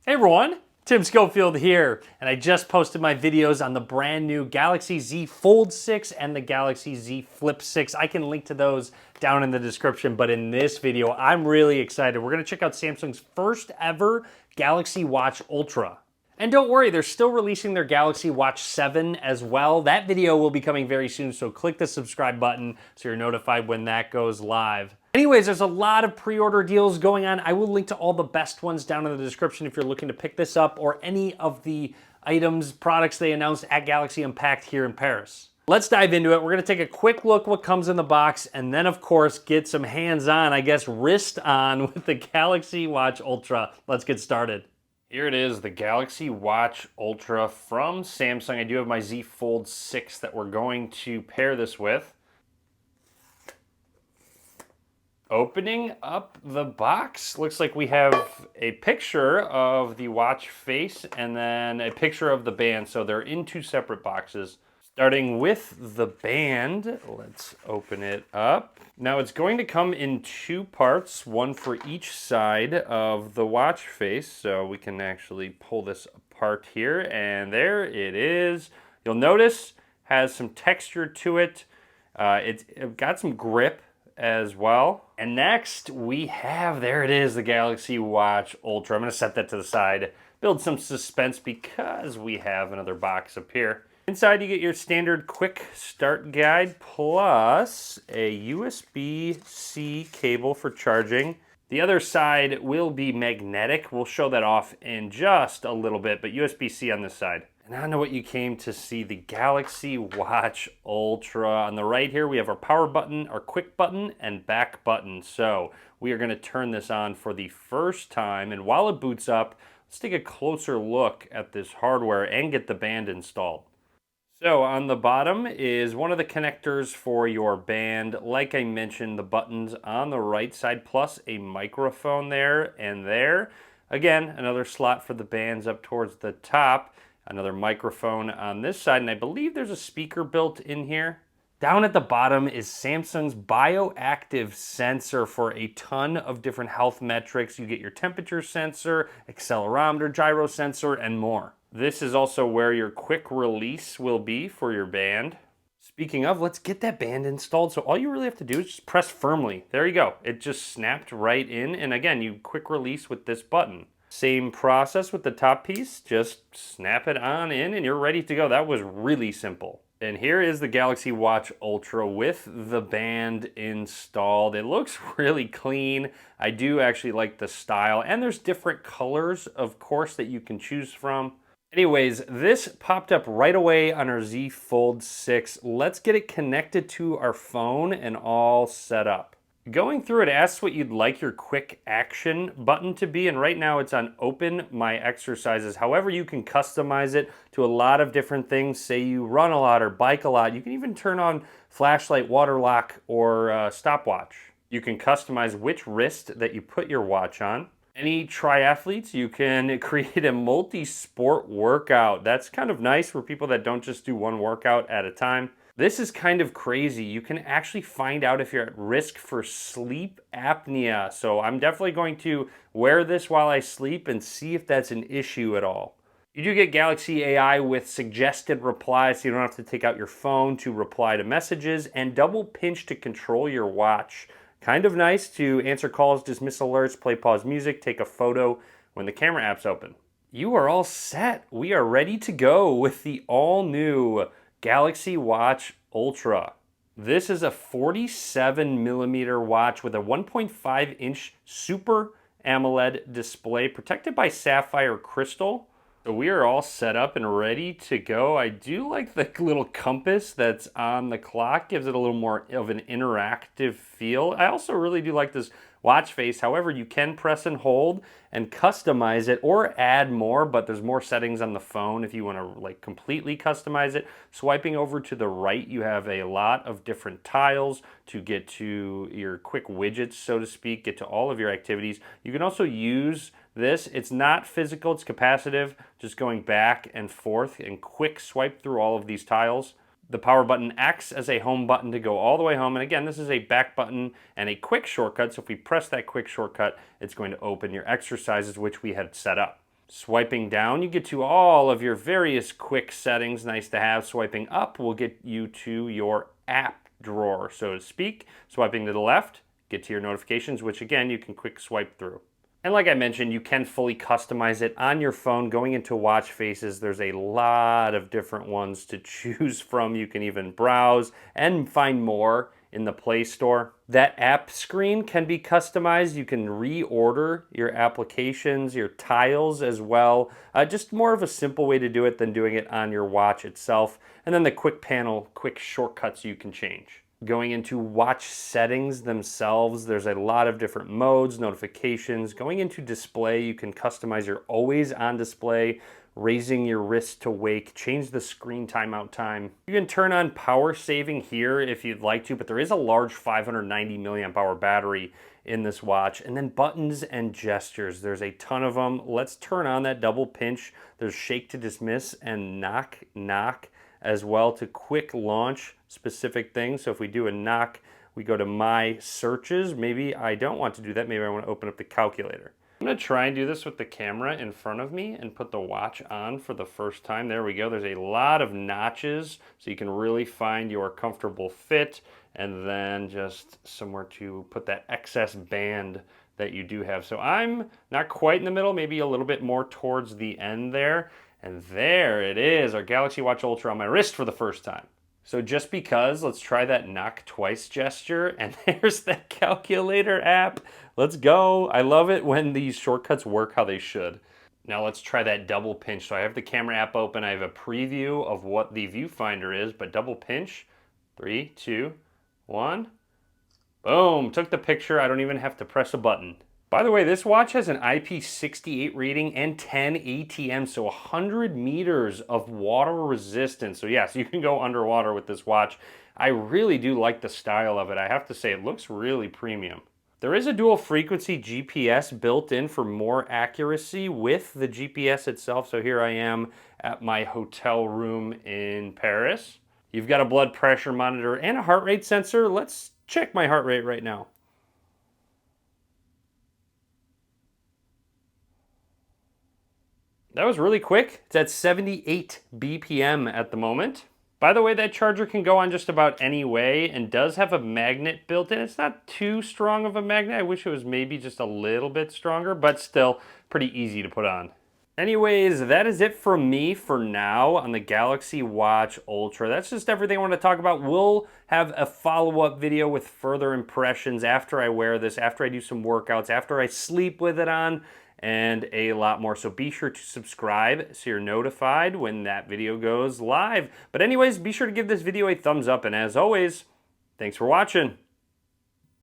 Hey everyone, Tim Schofield here, and I just posted my videos on the brand new Galaxy Z Fold 6 and the Galaxy Z Flip 6. I can link to those down in the description, but in this video, I'm really excited. We're gonna check out Samsung's first ever Galaxy Watch Ultra. And don't worry, they're still releasing their Galaxy Watch 7 as well. That video will be coming very soon, so click the subscribe button so you're notified when that goes live. Anyways, there's a lot of pre-order deals going on. I will link to all the best ones down in the description if you're looking to pick this up or any of the items, products they announced at Galaxy Unpacked here in Paris. Let's dive into it. We're gonna take a quick look what comes in the box and then of course get some hands-on, I guess wrist on with the Galaxy Watch Ultra. Let's get started. Here it is, the Galaxy Watch Ultra from Samsung. I do have my Z Fold 6 that we're going to pair this with. Opening up the box, looks like we have a picture of the watch face and then a picture of the band. So they're in two separate boxes. Starting with the band, let's open it up. Now it's going to come in two parts, one for each side of the watch face. So we can actually pull this apart here and there it is. You'll notice has some texture to it. It's got some grip as well. And next we have, there it is, the Galaxy Watch Ultra. I'm gonna set that to the side, build some suspense because we have another box up here. Inside you get your standard quick start guide plus a USB-C cable for charging. The other side will be magnetic. We'll show that off in just a little bit, but USB-C on this side. And I know what you came to see, the Galaxy Watch Ultra. On the right here, we have our power button, our quick button, and back button. So we are gonna turn this on for the first time. And while it boots up, let's take a closer look at this hardware and get the band installed. So on the bottom is one of the connectors for your band. Like I mentioned, the buttons on the right side, plus a microphone there and there. Again, another slot for the bands up towards the top. Another microphone on this side, and I believe there's a speaker built in here. Down at the bottom is Samsung's bioactive sensor for a ton of different health metrics. You get your temperature sensor, accelerometer, gyro sensor, and more. This is also where your quick release will be for your band. Speaking of, let's get that band installed. So all you really have to do is just press firmly. There you go. It just snapped right in. And again, you quick release with this button. Same process with the top piece. Just snap it on in and you're ready to go. That was really simple. And here is the Galaxy Watch Ultra with the band installed. It looks really clean. I do actually like the style. And there's different colors, of course, that you can choose from. Anyways, this popped up right away on our Z Fold 6. Let's get it connected to our phone and all set up. Going through it asks what you'd like your quick action button to be, and right now it's on open my exercises. However, you can customize it to a lot of different things. Say you run a lot or bike a lot. You can even turn on flashlight, water lock, or stopwatch. You can customize which wrist that you put your watch on. Any triathletes, you can create a multi-sport workout. That's kind of nice for people that don't just do one workout at a time. This is kind of crazy. You can actually find out if you're at risk for sleep apnea. So I'm definitely going to wear this while I sleep and see if that's an issue at all. You do get Galaxy AI with suggested replies, so you don't have to take out your phone to reply to messages, and double pinch to control your watch. Kind of nice to answer calls, dismiss alerts, play pause music, take a photo when the camera app's open. You are all set. We are ready to go with the all-new Galaxy Watch Ultra. This is a 47mm watch with a 1.5-inch Super AMOLED display protected by sapphire crystal. So we are all set up and ready to go. I do like the little compass that's on the clock. Gives it a little more of an interactive feel. I also really do like this watch face. However, you can press and hold and customize it or add more, but there's more settings on the phone if you want to like completely customize it. Swiping over to the right, you have a lot of different tiles to get to your quick widgets, so to speak, get to all of your activities. You can also use this. It's not physical, it's capacitive, just going back and forth and quick swipe through all of these tiles. The power button acts as a home button to go all the way home. And again, this is a back button and a quick shortcut. So if we press that quick shortcut, it's going to open your exercises, which we had set up. Swiping down, you get to all of your various quick settings, nice to have. Swiping up will get you to your app drawer, so to speak. Swiping to the left, get to your notifications, which again, you can quick swipe through. And like I mentioned, you can fully customize it on your phone. Going into watch faces, there's a lot of different ones to choose from. You can even browse and find more in the Play Store. That app screen can be customized. You can reorder your applications, your tiles as well. Just more of a simple way to do it than doing it on your watch itself. And then the quick panel, quick shortcuts you can change. Going into watch settings themselves, there's a lot of different modes, notifications. Going into display, you can customize your always on display, raising your wrist to wake, change the screen timeout time. You can turn on power saving here if you'd like to, but there is a large 590 milliamp hour battery in this watch. And then buttons and gestures, there's a ton of them. Let's turn on that double pinch. There's shake to dismiss and knock as well to quick launch specific things. So if we do a knock, we go to my searches. Maybe I don't want to do that. Maybe I want to open up the calculator. I'm gonna try and do this with the camera in front of me and put the watch on for the first time. There we go. There's a lot of notches so you can really find your comfortable fit, and then just somewhere to put that excess band that you do have. So I'm not quite in the middle, maybe a little bit more towards the end there. And there it is, our Galaxy Watch Ultra on my wrist for the first time. So just because, let's try that knock twice gesture, and there's that calculator app. Let's go. I love it when these shortcuts work how they should. Now let's try that double pinch. So I have the camera app open. I have a preview of what the viewfinder is, but double pinch. 3, 2, 1. Boom, took the picture. I don't even have to press a button. By the way, this watch has an IP68 rating and 10 ATM, so 100 meters of water resistance. So yes, you can go underwater with this watch. I really do like the style of it. I have to say, it looks really premium. There is a dual frequency GPS built in for more accuracy with the GPS itself. So here I am at my hotel room in Paris. You've got a blood pressure monitor and a heart rate sensor. Let's check my heart rate right now. That was really quick. It's at 78 BPM at the moment. By the way, that charger can go on just about any way and does have a magnet built in. It's not too strong of a magnet. I wish it was maybe just a little bit stronger, but still pretty easy to put on. Anyways, that is it from me for now on the Galaxy Watch Ultra. That's just everything I want to talk about. We'll have a follow-up video with further impressions after I wear this, after I do some workouts, after I sleep with it on, and a lot more. So be sure to subscribe so you're notified when that video goes live. But anyways, be sure to give this video a thumbs up, and as always, thanks for watching.